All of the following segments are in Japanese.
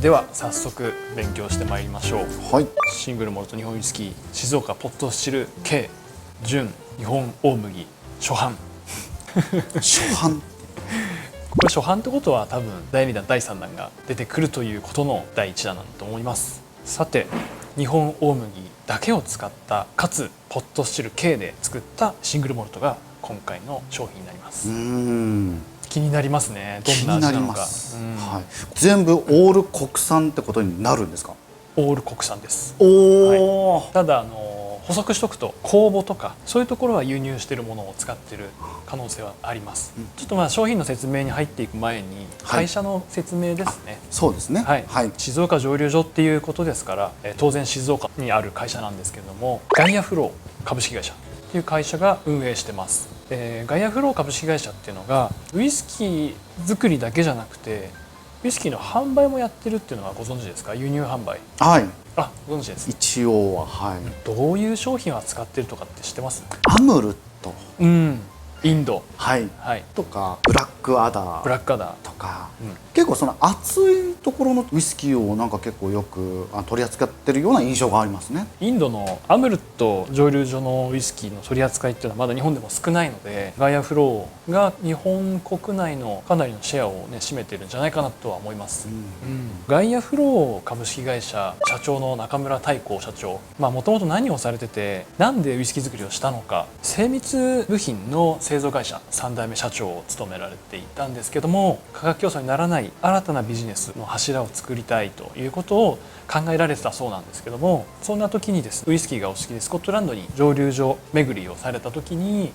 では早速勉強してまいりましょう。はい。シングルモルト日本ウイスキー静岡ポットスチル K 純日本大麦初版初版これ初版ってことは多分第2弾第3弾が出てくるということの第1弾なんだと思います。さて日本大麦だけを使ったかつポットスチル K で作ったシングルモルトが今回の商品になります。気になりますね。どんな味なのか。はい、全部オール国産ってことになるんですか？オール国産です。おお、はい、ただ補足しとくと酵母とかそういうところは輸入しているものを使っている可能性はあります。ちょっとまあ商品の説明に入っていく前に会社の説明ですね。そうですね。はい。静岡蒸留所っていうことですから当然静岡にある会社なんですけれども、ガイアフロー株式会社っていう会社が運営してます。ガイアフロー株式会社っていうのがウイスキー作りだけじゃなくてウイスキーの販売もやってるっていうのはご存知ですか？輸入販売。はい。あ、ご存知です。一応は、はい。どういう商品を扱ってるとかって知ってます？アムルット。インド。はい。はい。とかブラックアダー。ブラックアダーとか、結構その熱いところのウイスキーをなんか結構よく取り扱ってるような印象がありますね。インドのアムルット蒸留所のウイスキーの取り扱いっていうのはまだ日本でも少ないので、ガイアフローが日本国内のかなりのシェアをね占めてるんじゃないかなとは思います。ガイアフロー株式会社社長の中村太閤社長、もともと何をされてて、なんでウイスキー作りをしたのか、精密部品の製造会社3代目社長を務められていたんですけども、価格競争にならない新たなビジネスの柱を作りたいということを考えられてたそうなんですけども、そんな時にですね、ウイスキーがお好きでスコットランドに蒸留所巡りをされた時に、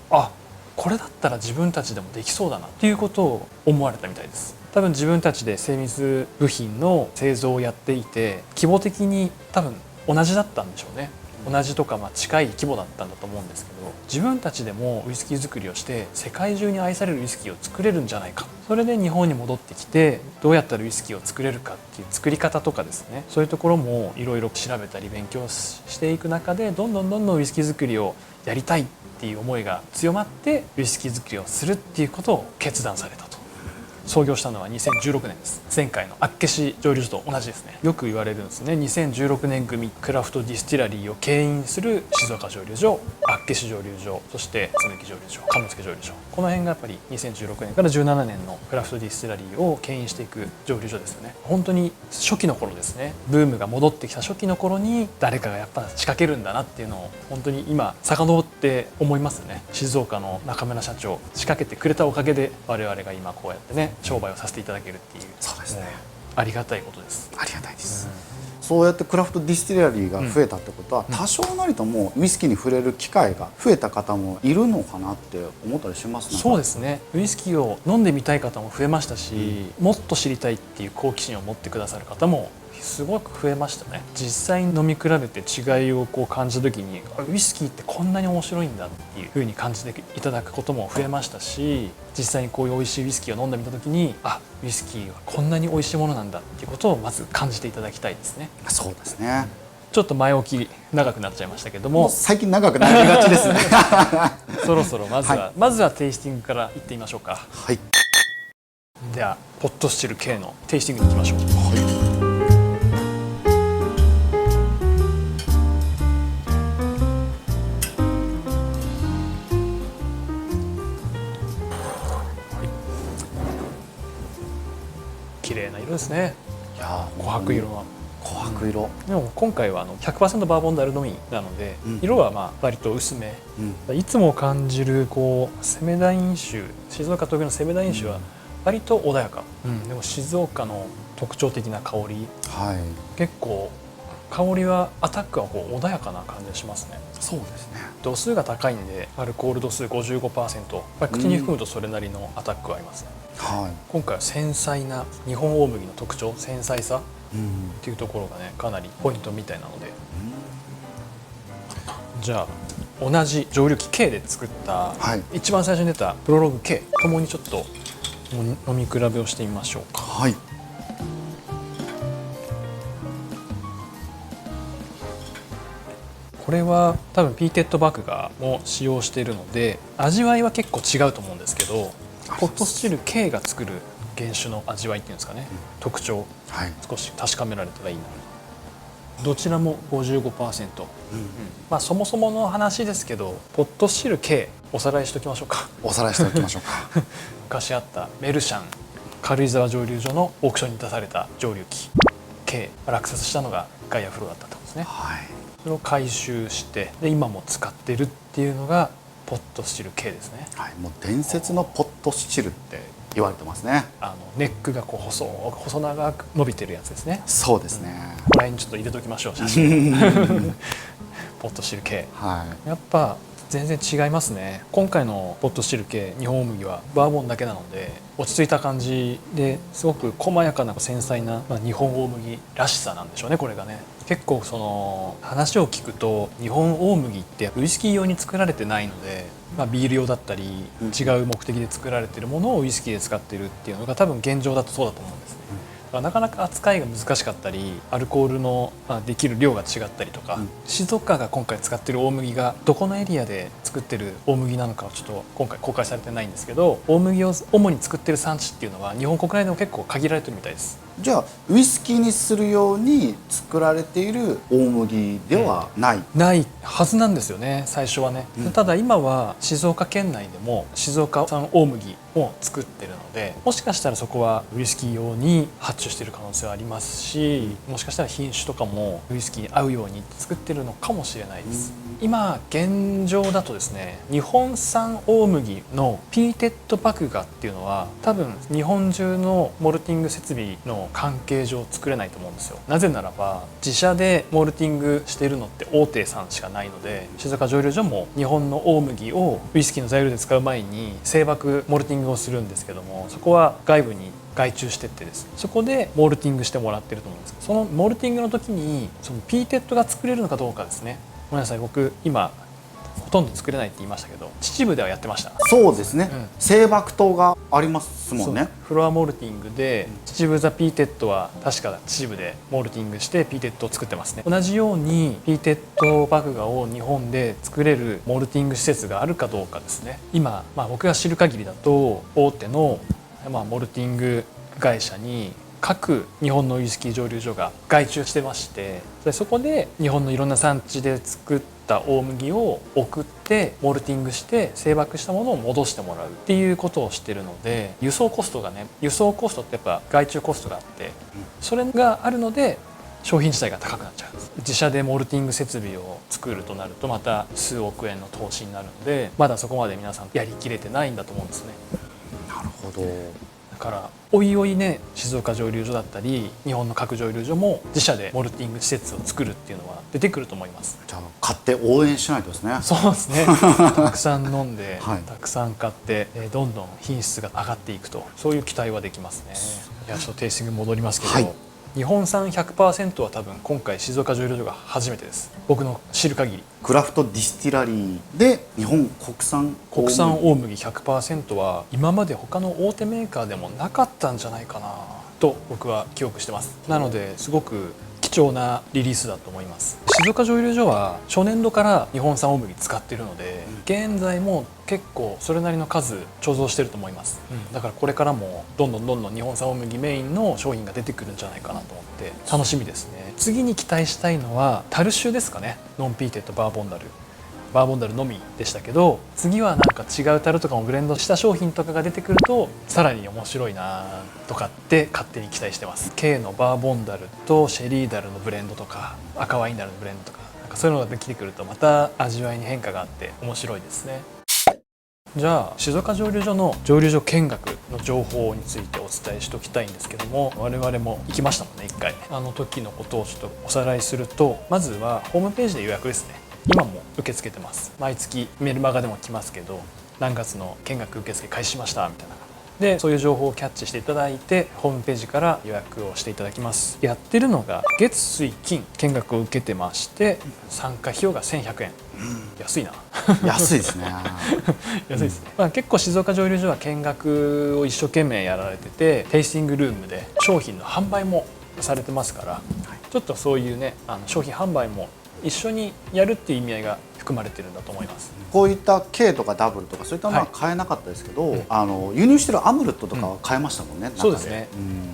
これだったら自分たちでもできそうだなっていうことを思われたみたいです。多分自分たちで精密部品の製造をやっていて規模的に多分同じだったんでしょうね。同じとか近い規模だったんだと思うんですけど、自分たちでもウイスキー作りをして世界中に愛されるウイスキーを作れるんじゃないか、それで日本に戻ってきてどうやったらウイスキーを作れるかっていう作り方とかですね、そういうところもいろいろ調べたり勉強していく中でどんどんウイスキー作りをやりたいっていう思いが強まってウイスキー作りをするっていうことを決断されたと。創業したのは2016年です。前回の厚岸蒸留所と同じですね。よく言われるんですね。2016年組クラフトディスティラリーを牽引する静岡蒸留所、厚岸蒸留所、そして紬蒸留所、鴨助蒸留所、この辺がやっぱり2016年から17年のクラフトディスティラリーを牽引していく蒸留所ですよね。本当に初期の頃ですね、ブームが戻ってきた初期の頃に誰かがやっぱ仕掛けるんだなっていうのを本当に今遡って思いますね。静岡の中村社長仕掛けてくれたおかげで我々が今こうやってね商売をさせていただけるっていう。そうですね。ありがたいことです。ありがたいです。そうやってクラフトディスティラリーが増えたってことは、多少なりともウイスキーに触れる機会が増えた方もいるのかなって思ったりしますね。そうですね。ウイスキーを飲んでみたい方も増えましたし、もっと知りたいっていう好奇心を持ってくださる方もすごく増えましたね。実際に飲み比べて違いを感じた時にウイスキーってこんなに面白いんだっていう風に感じていただくことも増えましたし、実際にこういう美味しいウイスキーを飲んでみた時にウイスキーはこんなに美味しいものなんだっていうことをまず感じていただきたいですね。そうですね。ちょっと前置き長くなっちゃいましたけども、最近長くなりがちですねそろそろまずはテイスティングからいってみましょうか。はい。ではポットスチル K のテイスティングにいきましょう。綺麗な色ですね。いや琥珀色は琥珀色、でも今回は100% バーボンダルドミーなので、色は割と薄め、いつも感じるセメダイン酒、静岡特有のセメダイン酒は割と穏やか、でも静岡の特徴的な香り、結構香りはアタックは穏やかな感じがしますね。そうですね。度数が高いんでアルコール度数 55%、口に含むとそれなりのアタックはありますね。今回は繊細な日本大麦の特徴、繊細さっていうところがねかなりポイントみたいなので、じゃあ同じ蒸留機 K で作った、一番最初に出たプロローグ K ともにちょっと飲み比べをしてみましょうか。これは多分ピーテッド麦芽も使用しているので味わいは結構違うと思うんですけど、ポットスチル K が作る原酒の味わいっていうんですかね、特徴はい、少し確かめられたらいいな。どちらも 55%、まあそもそもの話ですけど、ポットスチル K おさらいしておきましょうか。おさらいしておきましょうか。昔あったメルシャン軽井沢蒸留所のオークションに出された蒸留機 K 落札したのがガイアフローだったってことですね。はい、それを回収してで今も使ってるっていうのがポットスチル K ですね。はい、もう伝説のポットスチルって言われてますね。ネックがこう細長く伸びてるやつですね。そうですね、ここら辺にちょっと入れときましょう写真。ポットスチル K、はやっぱ全然違いますね。今回のポットスチル系日本大麦はバーボンだけなので落ち着いた感じですごく細やかな繊細な、日本大麦らしさなんでしょうね。これがね結構その話を聞くと日本大麦ってウイスキー用に作られてないので、ビール用だったり違う目的で作られているものをウイスキーで使ってるっていうのが多分現状だとそうだと思うんですね。なかなか扱いが難しかったりアルコールのできる量が違ったりとか、静岡が今回使ってる大麦がどこのエリアで作ってる大麦なのかはちょっと今回公開されてないんですけど、大麦を主に作ってる産地っていうのは日本国内でも結構限られてるみたいです。い、じゃあウイスキーにするように作られている大麦ではない、ないはずなんですよね最初はね、ただ今は静岡県内でも静岡産大麦を作ってるので、もしかしたらそこはウイスキー用に発注している可能性はありますし、もしかしたら品種とかもウイスキーに合うように作ってるのかもしれないです。今現状だとですね、日本産大麦のピーテッド麦芽っていうのは多分日本中のモルティング設備の関係上作れないと思うんですよ。なぜならば自社でモルティングしているのって大手さんしかないので、静岡蒸留所も日本の大麦をウイスキーの材料で使う前に精麦モルティングをするんですけども、そこは外部に外注してってですね、そこでモルティングしてもらってると思うんですけど、そのモルティングの時にそのピーテッドが作れるのかどうかですね。ごめんなさい、僕今ほとんど作れないって言いましたけど、秩父ではやってました。そうですね、精麦糖がありますもんね。フロアモルティングで秩父ザピーテッドは確か秩父でモルティングしてピーテッドを作ってますね。同じようにピーテッド麦芽を日本で作れるモルティング施設があるかどうかですね。今、僕が知る限りだと大手の、モルティング会社に各日本のウイスキー蒸留所が外注してまして、そこで日本のいろんな産地で作った大麦を送ってモルティングして精麦したものを戻してもらうっていうことをしてるので、輸送コストってやっぱ外注コストがあって、それがあるので商品自体が高くなっちゃうんです。自社でモルティング設備を作るとなるとまた数億円の投資になるので、まだそこまで皆さんやりきれてないんだと思うんですね。なるほど。だからおいおいね、静岡蒸留所だったり日本の各蒸留所も自社でモルティング施設を作るっていうのは出てくると思います。じゃあ買って応援しないとですね。そうですね。たくさん飲んで、はい、たくさん買ってどんどん品質が上がっていくと、そういう期待はできますね。いや、ちょっとテイスティング戻りますけど、日本産 100% は多分今回静岡蒸留所が初めてです。僕の知る限りクラフトディスティラリーで日本国産大麦 100% は今まで他の大手メーカーでもなかったんじゃないかなと僕は記憶してます。なのですごく貴重なリリースだと思います。静岡蒸留所は初年度から日本産大麦使っているので、現在も結構それなりの数貯蔵してると思います、だからこれからもどんどん日本産大麦メインの商品が出てくるんじゃないかなと思って楽しみですね。次に期待したいのは樽酒ですかね。ノンピーテッドバーボンダルのみでしたけど、次はなんか違う樽とかもブレンドした商品とかが出てくるとさらに面白いなとかって勝手に期待してます。 K のバーボンダルとシェリーダルのブレンドとか赤ワインダルのブレンドとか、なんかそういうのが出てくるとまた味わいに変化があって面白いですね。じゃあ静岡蒸留所の蒸留所見学の情報についてお伝えしておきたいんですけども、我々も行きましたもんね、1回。あの時のことをちょっとおさらいすると、まずはホームページで予約ですね。今も受け付けてます。毎月メルマガでも来ますけど、何月の見学受付開始しましたみたいなで、そういう情報をキャッチしていただいてホームページから予約をしていただきます。やってるのが月水金見学を受けてまして、参加費用が1100円、安いな安いですね安いですね、結構静岡蒸留所は見学を一生懸命やられてて、テイスティングルームで商品の販売もされてますから、ちょっとそういうね商品販売も一緒にやるっていう意味合いが含まれてるんだと思います。こういった K とかダブルとかそういったのは買えなかったですけど、輸入してるアムルットとかは買えましたもんね、中で。そうですね、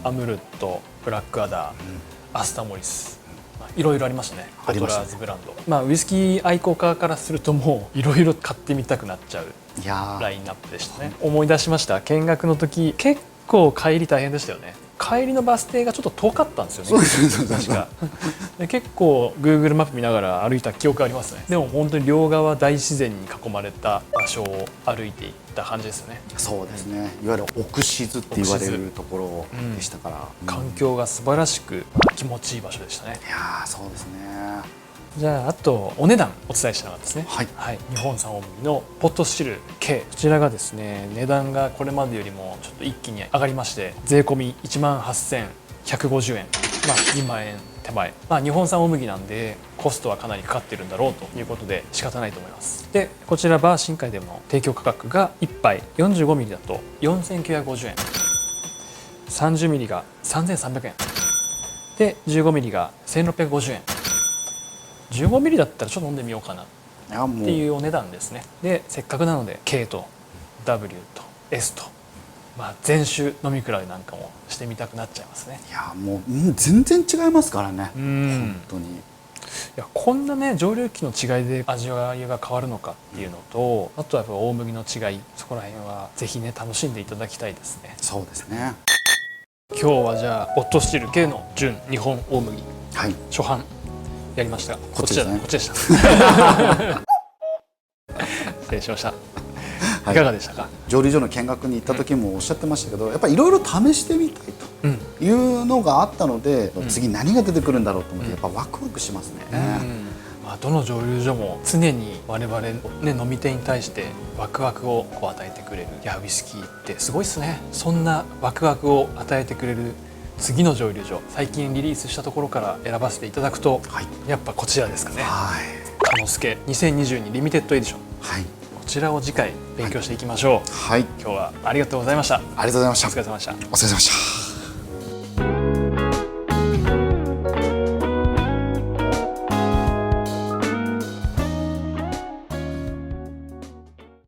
アムルット、ブラックアダー、アスタモリス、いろいろありましたね。ボトラーズブランド、ウイスキー愛好家からするともういろいろ買ってみたくなっちゃうラインナップでしたね。思い出しました。見学の時結構帰り大変でしたよね。帰りのバス停がちょっと遠かったんですよね。そうですね、確かで結構 Google マップ見ながら歩いた記憶ありますね。でも本当に両側大自然に囲まれた場所を歩いていった感じですよね。そうですね、いわゆる奥静って言われるところでしたから、環境が素晴らしく気持ちいい場所でしたね。いやー、そうですね。じゃああとお値段お伝えしたのがですね、はい、日本産大麦のポットスチル K、 こちらがですね値段がこれまでよりもちょっと一気に上がりまして、税込み18,150円、2万円手前、日本産大麦なんでコストはかなりかかってるんだろうということで仕方ないと思います。でこちらバー深海での提供価格が1杯 45ml だと4950円、30ml が3300円で 15ml が1650円、15ml だったらちょっと飲んでみようかなっていうお値段ですね。でせっかくなので K と W と S と、全種飲み比べなんかもしてみたくなっちゃいますね。いやもう全然違いますからね、本当に。いやこんなね蒸留機の違いで味わいが変わるのかっていうのと、あとはやっぱ大麦の違い、そこら辺はぜひね楽しんでいただきたいですね。そうですね。今日はじゃあポットスチル K の純日本大麦、初版やりましたが、こっちでした失礼しました。いかがでしたか？蒸留所の見学に行った時もおっしゃってましたけど、やっぱりいろいろ試してみたいというのがあったので、次何が出てくるんだろうと思ってやっぱワクワクしますね。どの蒸留所も常に我々、飲み手に対してワクワクを与えてくれる。いやウイスキーってすごいっすね。そんなワクワクを与えてくれる次の蒸留所、最近リリースしたところから選ばせていただくと、やっぱこちらですかね。カノスケ2022リミテッドエディション、こちらを次回勉強していきましょう。今日はありがとうございました。ありがとうございました。お疲れ様でした。お疲れ様でした。